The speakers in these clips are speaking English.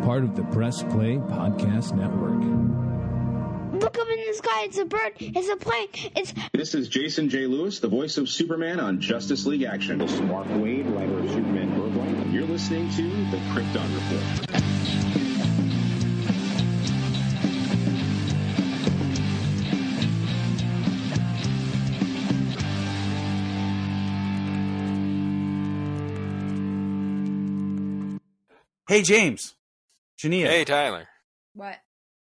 part of the Press Play Podcast Network. Look up in the sky. It's a bird. It's a plane. This is Jason J. Lewis, the voice of Superman on Justice League Action. This is Mark Wade, writer of Superman Worldwide. You're listening to the Krypton Report. Hey, James. Junia. Hey, Tyler. What?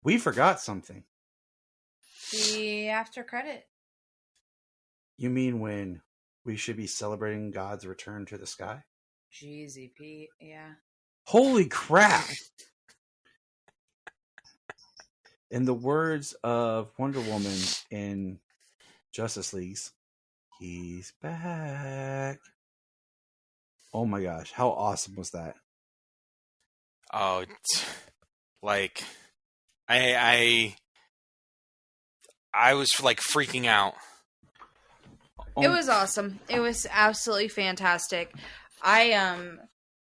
We forgot something. The after credit. You mean when we should be celebrating God's return to the sky? Jeezy Pete, yeah. Holy crap! In the words of Wonder Woman in Justice League's, he's back. Oh my gosh, how awesome was that? Oh, like, I was like freaking out. It was awesome. It was absolutely fantastic. I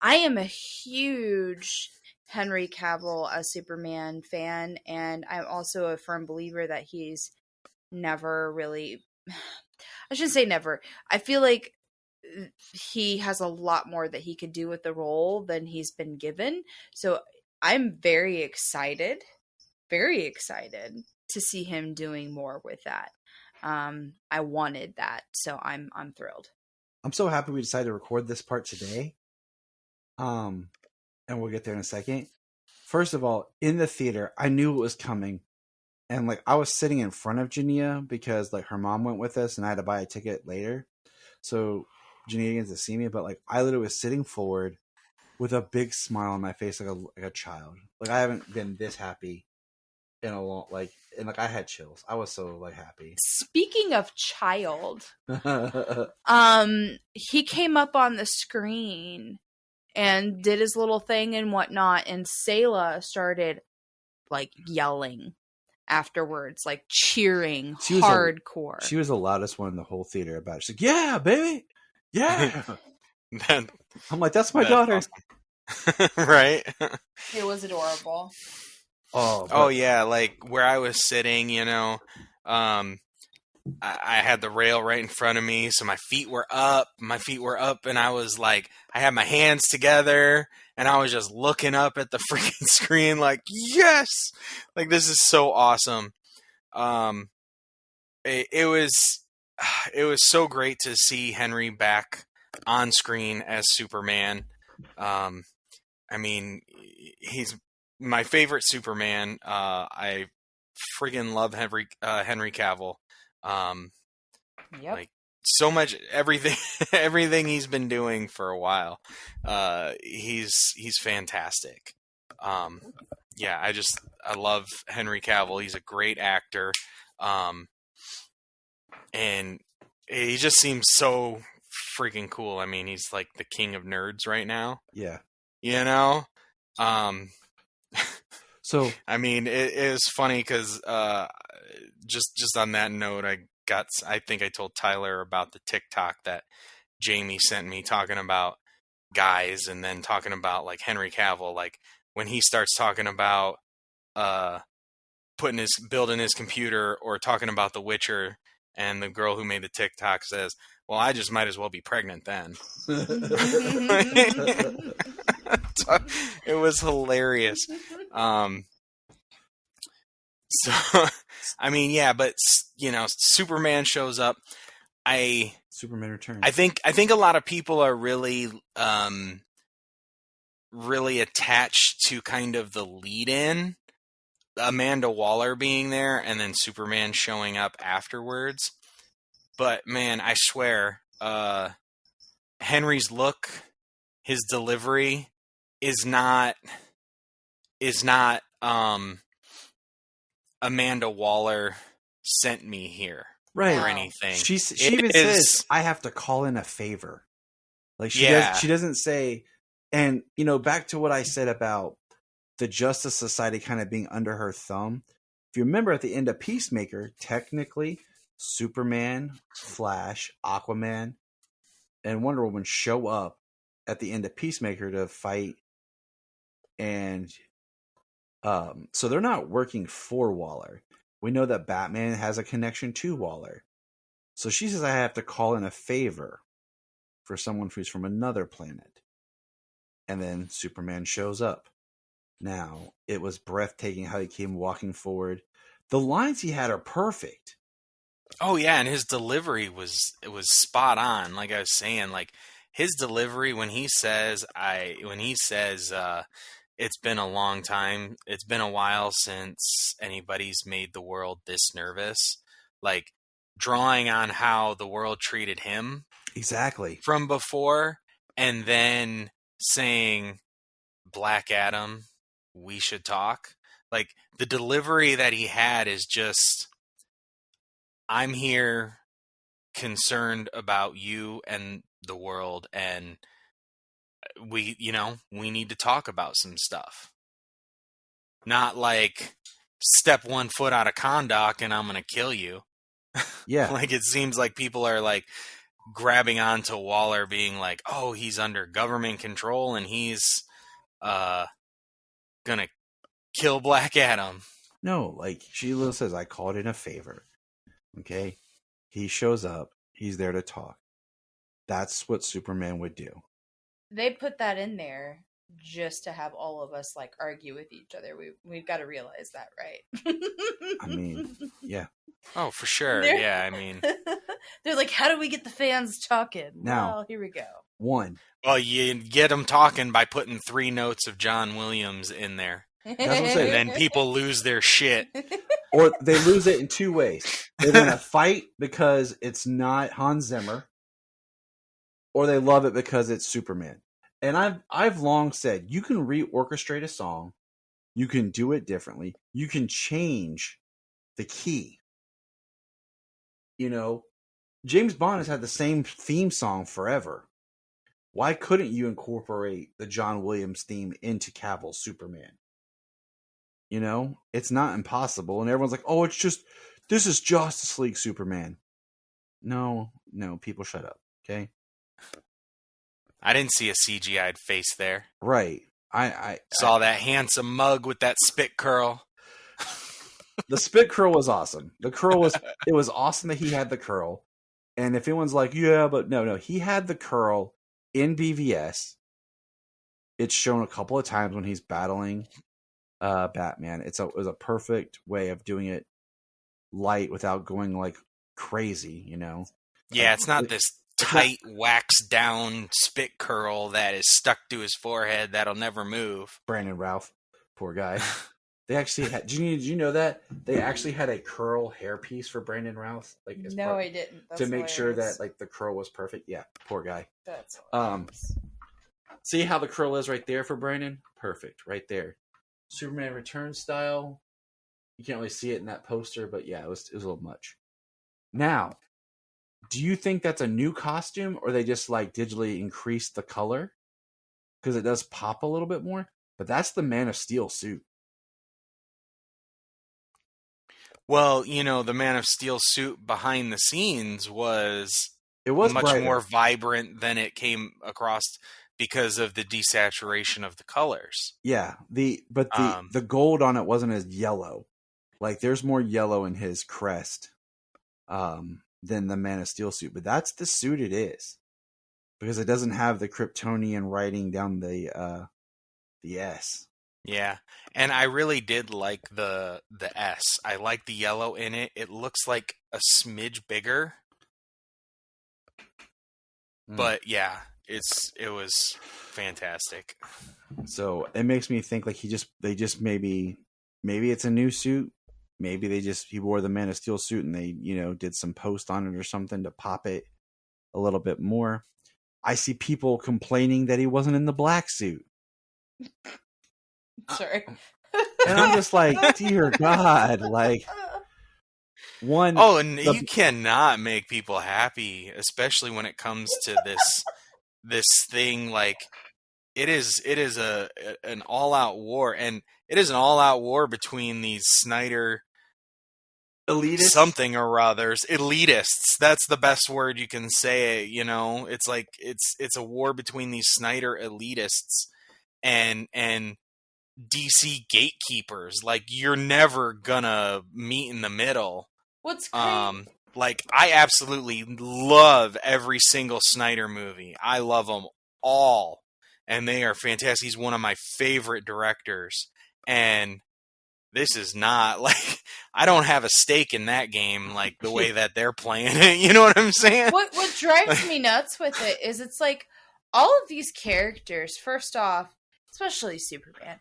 am a huge Henry Cavil as Superman fan, and I'm also a firm believer that he's never really, I shouldn't say never. I feel like he has a lot more that he could do with the role than he's been given. So I'm very excited to see him doing more with that. I wanted that, so I'm thrilled. I'm so happy we decided to record this part today. And we'll get there in a second. First of all, in the theater, I knew it was coming. And like I was sitting in front of Junia because like her mom went with us and I had to buy a ticket later. So Junia gets to see me, but like I literally was sitting forward with a big smile on my face like a child. Like I haven't been this happy in a long and I had chills. I was so like happy. Speaking of child, he came up on the screen and did his little thing and whatnot, and Sayla started like yelling afterwards, like cheering hardcore. She was the loudest one in the whole theater about it. She's like, "Yeah, baby, yeah." I'm like, "That's my daughter." Awesome. Right? It was adorable. Oh yeah, like where I was sitting, you know, I had the rail right in front of me, so my feet were up, and I was like, I had my hands together, and I was just looking up at the freaking screen like, yes! Like, this is so awesome. It was so great to see Henry back on screen as Superman. I mean, he's my favorite Superman. I friggin' love Henry Cavill. Yep. Like so much, everything he's been doing for a while. He's fantastic. Yeah, I love Henry Cavill. He's a great actor. And he just seems so freaking cool. I mean, he's like the king of nerds right now. Yeah. You know? So I mean, it is funny because just on that note, I think I told Tyler about the TikTok that Jamie sent me talking about guys, and then talking about like Henry Cavill, like when he starts talking about building his computer or talking about The Witcher, and the girl who made the TikTok says, "Well, I just might as well be pregnant then." It was hilarious. So, I mean, yeah, but you know, Superman shows up. Superman returns. I think a lot of people are really attached to kind of the lead-in, Amanda Waller being there, and then Superman showing up afterwards. But man, I swear, Henry's look, his delivery is not Amanda Waller sent me here, right, or anything. She even says, "I have to call in a favor." Like she doesn't say. And you know, back to what I said about the Justice Society kind of being under her thumb. If you remember, at the end of Peacemaker, technically Superman, Flash, Aquaman, and Wonder Woman show up at the end of Peacemaker to fight and So they're not working for Waller. We know that Batman has a connection to Waller. So she says, I have to call in a favor for someone who's from another planet. And then Superman shows up. Now, it was breathtaking how he came walking forward. The lines he had are perfect. Oh yeah, and his delivery was spot on. Like I was saying, like his delivery when he says it's been a long time. It's been a while since anybody's made the world this nervous. Like drawing on how the world treated him Exactly. from before, and then saying, Black Adam, we should talk. Like the delivery that he had is just, I'm here concerned about you and the world, and we need to talk about some stuff. Not like step 1 foot out of Kahndaq and I'm going to kill you. Yeah. Like it seems like people are like grabbing onto Waller being like, oh, he's under government control and he's going to kill Black Adam. No, like Sheila says, I called in a favor. Okay? He shows up. He's there to talk. That's what Superman would do. They put that in there just to have all of us like argue with each other. We've got to realize that, right? I mean, yeah. Oh, for sure. Yeah, I mean, they're like, how do we get the fans talking? Now, well, here we go. One. Well, you get them talking by putting 3 notes of John Williams in there. That's what I'm saying. And then people lose their shit. Or they lose it in 2 ways. They're going to fight because it's not Hans Zimmer, or they love it because it's Superman. And I've long said, you can reorchestrate a song, you can do it differently, you can change the key. You know, James Bond has had the same theme song forever. Why couldn't you incorporate the John Williams theme into Cavill's Superman? You know, it's not impossible. And everyone's like, oh, this is Justice League Superman. No, people shut up, okay? I didn't see a CGI'd face there. Right. I saw that handsome mug with that spit curl. The spit curl was awesome. It was awesome that he had the curl. And if anyone's like, yeah, but no, he had the curl in BVS. It's shown a couple of times when he's battling Batman. It was a perfect way of doing it light without going like crazy, you know? Yeah, it's not this tight, waxed down spit curl that is stuck to his forehead that'll never move. Brandon Routh, poor guy. They actually had. Did you know that they actually had a curl hairpiece for Brandon Routh? Like, I didn't. That's to make sure that like the curl was perfect. Yeah, poor guy. That's see how the curl is right there for Brandon? Perfect, right there. Superman Returns style. You can't really see it in that poster, but yeah, it was a little much. Now, do you think that's a new costume, or they just like digitally increased the color? Because it does pop a little bit more. But that's the Man of Steel suit. Well, you know, the Man of Steel suit behind the scenes was much brighter. More vibrant than it came across because of the desaturation of the colors. Yeah, the gold on it wasn't as yellow. Like there's more yellow in his crest than the Man of Steel suit, but that's the suit it is. Because it doesn't have the Kryptonian writing down the S. Yeah, and I really did like the S. I like the yellow in it. It looks like a smidge bigger. But yeah, it was fantastic. So it makes me think like they just maybe it's a new suit. Maybe he wore the Man of Steel suit and they, did some post on it or something to pop it a little bit more. I see people complaining that he wasn't in the black suit. Sorry. And I'm just like, dear God, like one. Oh, and you cannot make people happy, especially when it comes to this thing. Like it is an all out war, and it is an all out war between these Snyder elitists, something or others, elitists. That's the best word you can say. It's like it's a war between these Snyder elitists and DC gatekeepers. Like, you're never gonna meet in the middle. What's crazy? Like, I absolutely love every single Snyder movie. I love them all, and they are fantastic. He's one of my favorite directors, and this is not, like, I don't have a stake in that game, like, the way that they're playing it. You know what I'm saying? What drives me nuts with it is it's like all of these characters, first off, especially Superman,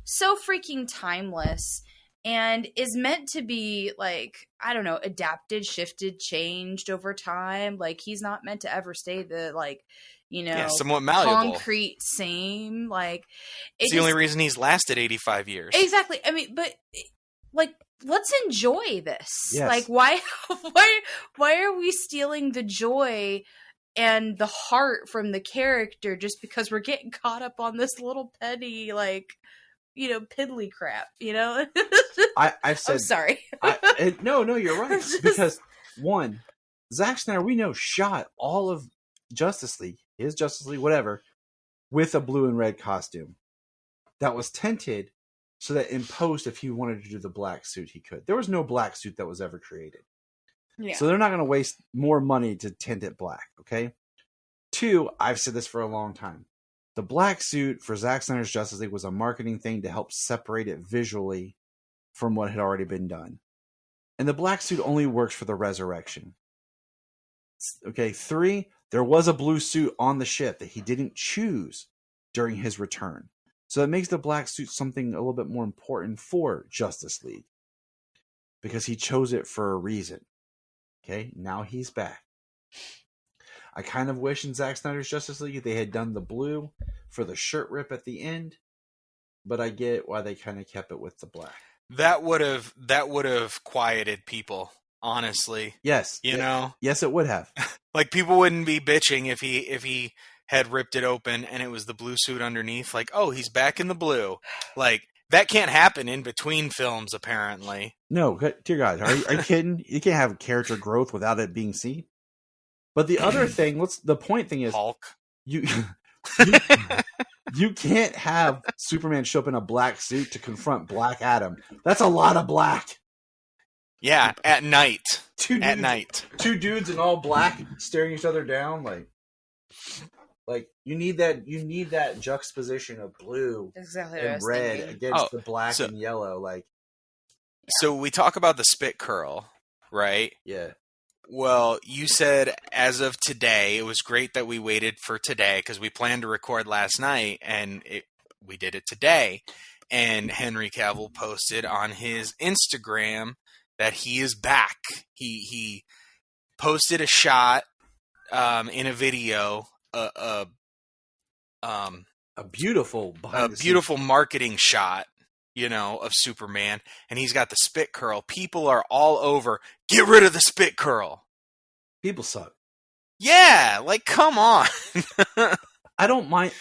so freaking timeless and is meant to be, like, I don't know, adapted, shifted, changed over time. Like, he's not meant to ever stay the, like, you know, somewhat malleable, concrete same. Like, it's the only reason he's lasted 85 years. Exactly. I mean, but, like, let's enjoy this. Yes. Like, why are we stealing the joy and the heart from the character just because we're getting caught up on this little petty, like, you know, piddly crap, you know? I've said, I'm sorry. No, you're right. Because, one, Zack Snyder, we know, shot all of Justice League, his Justice League, whatever, with a blue and red costume that was tinted so that in post, if he wanted to do the black suit, he could. There was no black suit that was ever created. Yeah. So they're not going to waste more money to tint it black, okay? 2, I've said this for a long time. The black suit for Zack Snyder's Justice League was a marketing thing to help separate it visually from what had already been done. And the black suit only works for the resurrection. Okay, 3, there was a blue suit on the ship that he didn't choose during his return. So that makes the black suit something a little bit more important for Justice League. Because he chose it for a reason. Okay, now he's back. I kind of wish in Zack Snyder's Justice League they had done the blue for the shirt rip at the end, but I get why they kind of kept it with the black. That would have quieted people, honestly. Yes, you know. Yes, it would have. Like, people wouldn't be bitching if he had ripped it open and it was the blue suit underneath. Like, oh, he's back in the blue. Like, that can't happen in between films, apparently. No, dear God, are you kidding? You can't have character growth without it being seen. But the other thing, the point thing is, Hulk. You can't have Superman show up in a black suit to confront Black Adam. That's a lot of black. Yeah, at night. Night. 2 dudes in all black staring each other down, like you need that juxtaposition of blue and red against the black and yellow. Like, so we talk about the spit curl, right? Yeah. Well, you said as of today, it was great that we waited for today because we planned to record last night, and we did it today. And Henry Cavil posted on his Instagram that he is back. He posted a shot in a video, a beautiful marketing shot, you know, of Superman, and he's got the spit curl. People are all over, get rid of the spit curl. People suck. Yeah, like, come on. I don't mind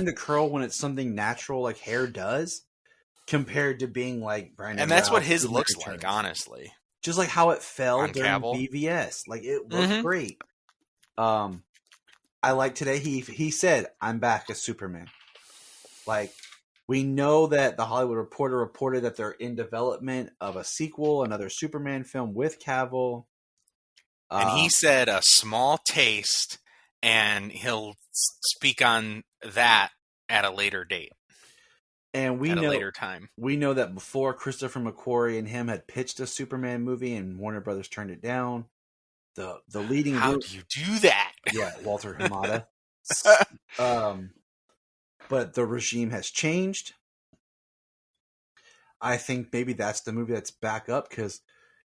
the curl when it's something natural like hair does, compared to being like Brandon. And that's Ralph, what his looks like, honestly. Just like how it fell on during Cavil. BVS. Like, it looked great. I like today he said, I'm back as Superman. Like, we know that the Hollywood Reporter reported that they're in development of a sequel, another Superman film with Cavill. And he said a small taste, and he'll speak on that at a later date. And a later time. We know that before Christopher McQuarrie and him had pitched a Superman movie and Warner Brothers turned it down. The leading How group, do you do that? Yeah, Walter Hamada. But the regime has changed. I think maybe that's the movie that's back up because,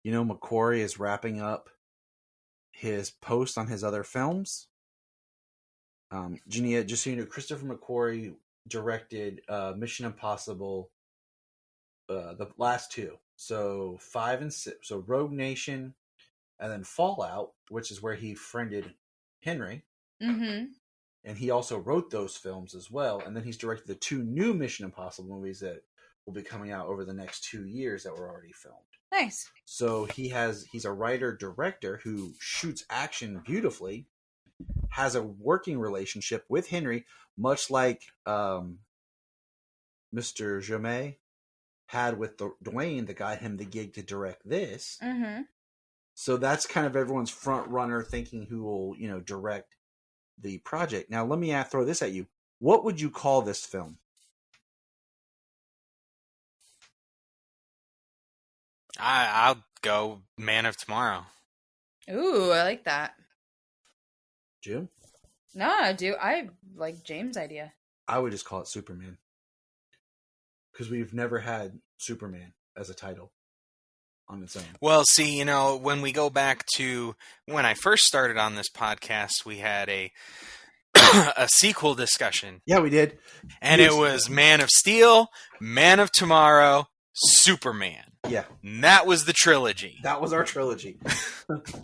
you know, McQuarrie is wrapping up his post on his other films. Junia, just so you know, Christopher McQuarrie directed Mission Impossible, the last 2. So 5 and 6. So Rogue Nation, and then Fallout, which is where he friended Henry. Mm-hmm. And he also wrote those films as well. And then he's directed the 2 new Mission Impossible movies that will be coming out over the next 2 years that were already filmed. Nice. So he's a writer-director who shoots action beautifully, has a working relationship with Henry, much like Mr. Jamais had with Dwayne that got him the gig to direct this. Mm-hmm. So that's kind of everyone's front runner thinking who will, direct the project. Now, let me throw this at you. What would you call this film? I'll go Man of Tomorrow. Ooh, I like that. Jim? No, I do. I like James' idea. I would just call it Superman. Because we've never had Superman as a title on its own. Well, see, when we go back to when I first started on this podcast, we had a sequel discussion. Yeah, we did. And it was Man of Steel, Man of Tomorrow, Superman. Yeah. And that was the trilogy. That was our trilogy.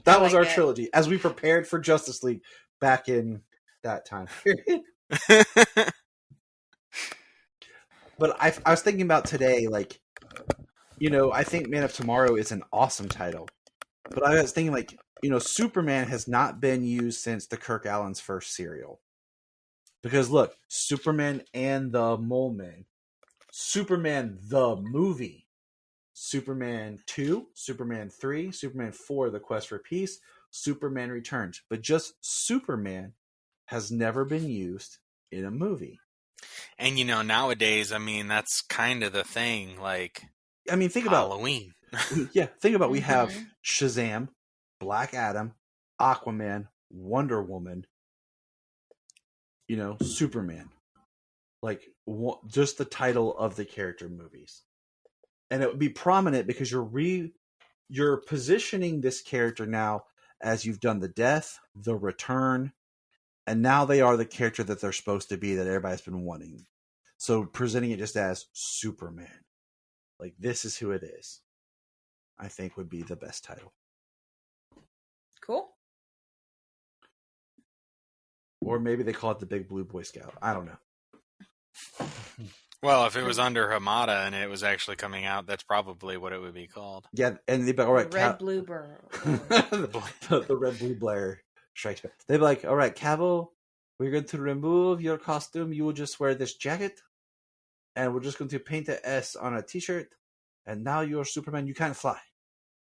That was our trilogy as we prepared for Justice League back in that time period. But I was thinking about today, like, I think Man of Tomorrow is an awesome title. But I was thinking, like, Superman has not been used since the Kirk Allen's first serial. Because, look, Superman and the Mole Men, Superman the movie, Superman 2, Superman 3, Superman 4, The Quest for Peace, Superman Returns. But just Superman has never been used in a movie. And, nowadays, that's kind of the thing, like, think about Halloween. Yeah, think about we have Shazam, Black Adam, Aquaman, Wonder Woman, Superman. Like, just the title of the character movies. And it would be prominent because you're positioning this character now as you've done the death, the return, and now they are the character that they're supposed to be that everybody's been wanting. So presenting it just as Superman. Like, this is who it is, I think would be the best title. Cool. Or maybe they call it the Big Blue Boy Scout. I don't know. Well, if it was under Hamada and it was actually coming out, that's probably what it would be called. Yeah, and they'd be all right. Red Blue Burr. the Red Blue Blair strikes back. They'd be like, all right, Cavill, we're going to remove your costume. You will just wear this jacket, and we're just going to paint an S on a t-shirt, and now you're Superman. You can't fly.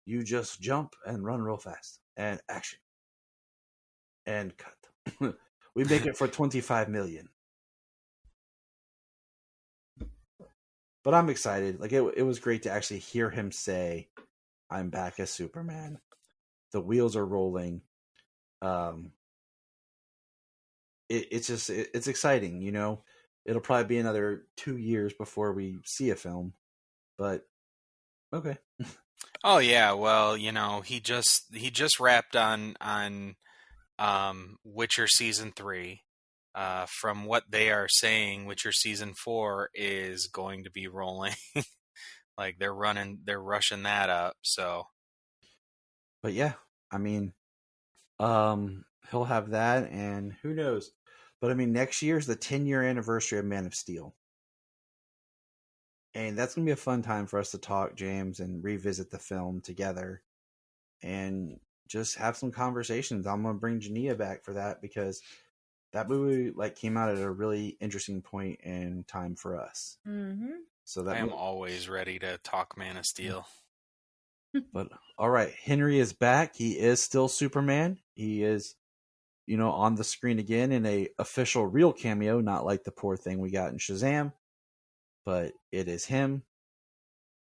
You just jump and run real fast. And action. And cut. We make it for $25 million. But I'm excited. Like, it was great to actually hear him say, I'm back as Superman. The wheels are rolling. It's exciting, It'll probably be another 2 years before we see a film. But, okay. Oh, yeah. Well, he just wrapped on Witcher Season 3. From what they are saying, Witcher Season 4 is going to be rolling. Like, they're rushing that up, so. But yeah, he'll have that, and who knows. But next year is the 10-year anniversary of Man of Steel. And that's going to be a fun time for us to talk, James, and revisit the film together. And just have some conversations. I'm going to bring Junia back for that because that movie came out at a really interesting point in time for us. Mm-hmm. So I am always ready to talk Man of Steel. But all right, Henry is back. He is still Superman. He is, on the screen again in a official real cameo, not like the poor thing we got in Shazam. But it is him.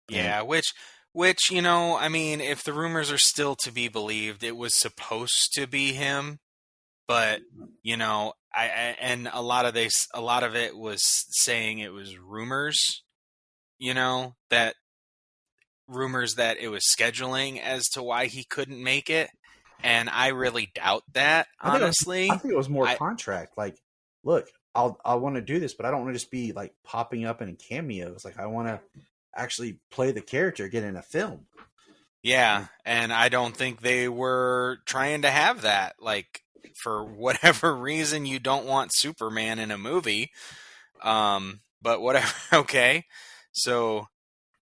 Yeah, which if the rumors are still to be believed, it was supposed to be him. But and a lot of it was saying it was rumors, that it was scheduling as to why he couldn't make it, and I really doubt that. Honestly, I think it was more contract. Like, look, I want to do this, but I don't want to just be popping up in cameos. Like, I want to actually play the character, get in a film. Yeah, and I don't think they were trying to have that. Like, for whatever reason, you don't want Superman in a movie. But whatever. Okay. So,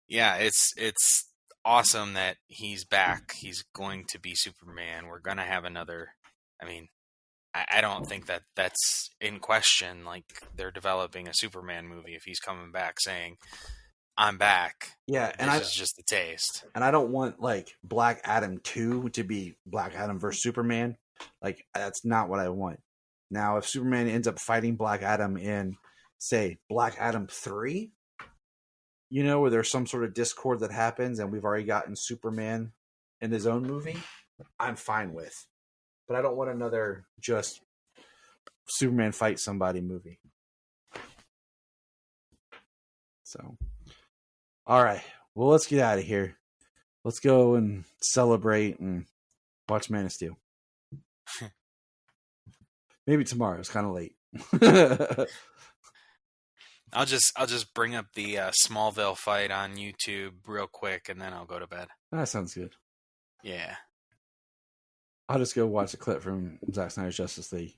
yeah, it's awesome that he's back. He's going to be Superman. We're going to have another. I don't think that that's in question. Like, they're developing a Superman movie if he's coming back saying, I'm back. Yeah, and this is just a taste. And I don't want, like, Black Adam 2 to be Black Adam versus Superman. Like, that's not what I want. Now, if Superman ends up fighting Black Adam in, say, Black Adam 3, you know, where there's some sort of discord that happens and we've already gotten Superman in his own movie, I'm fine with. But I don't want another just Superman fight somebody movie. So, all right. Well, let's get out of here. Let's go and celebrate and watch Man of Steel. Maybe tomorrow. It's kind of late. I'll just bring up the Smallville fight on YouTube real quick, and then I'll go to bed. That sounds good. Yeah. I'll just go watch a clip from Zack Snyder's Justice League.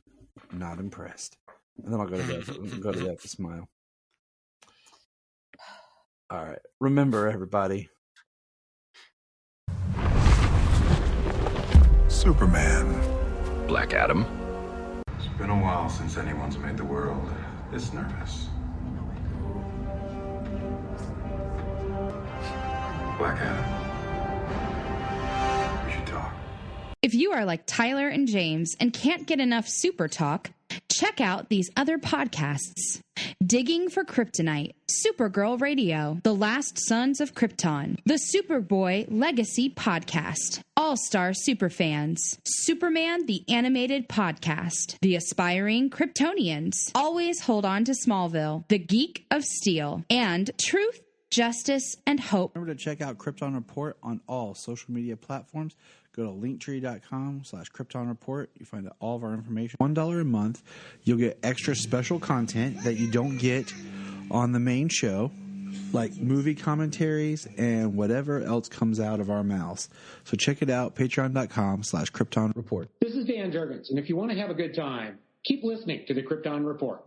Not impressed. And then I'll go to bed. Go to bed to smile. All right. Remember, everybody. Superman. Black Adam. It's been a while since anyone's made the world this nervous. Black Adam. We should talk. If you are like Tyler and James and can't get enough Super Talk, check out these other podcasts. Digging for Kryptonite, Supergirl Radio, The Last Sons of Krypton, the Superboy Legacy Podcast, All-Star Superfans, Superman the Animated Podcast, The Aspiring Kryptonians, Always Hold On to Smallville, The Geek of Steel, and Truth, Justice, and Hope. Remember to check out Krypton Report on all social media platforms. Go to linktree.com/Krypton Report. You find all of our information. $1 a month. You'll get extra special content that you don't get on the main show, like movie commentaries and whatever else comes out of our mouths. So check it out, patreon.com/Krypton Report. This is Dan Jurgens, and if you want to have a good time, keep listening to the Krypton Report.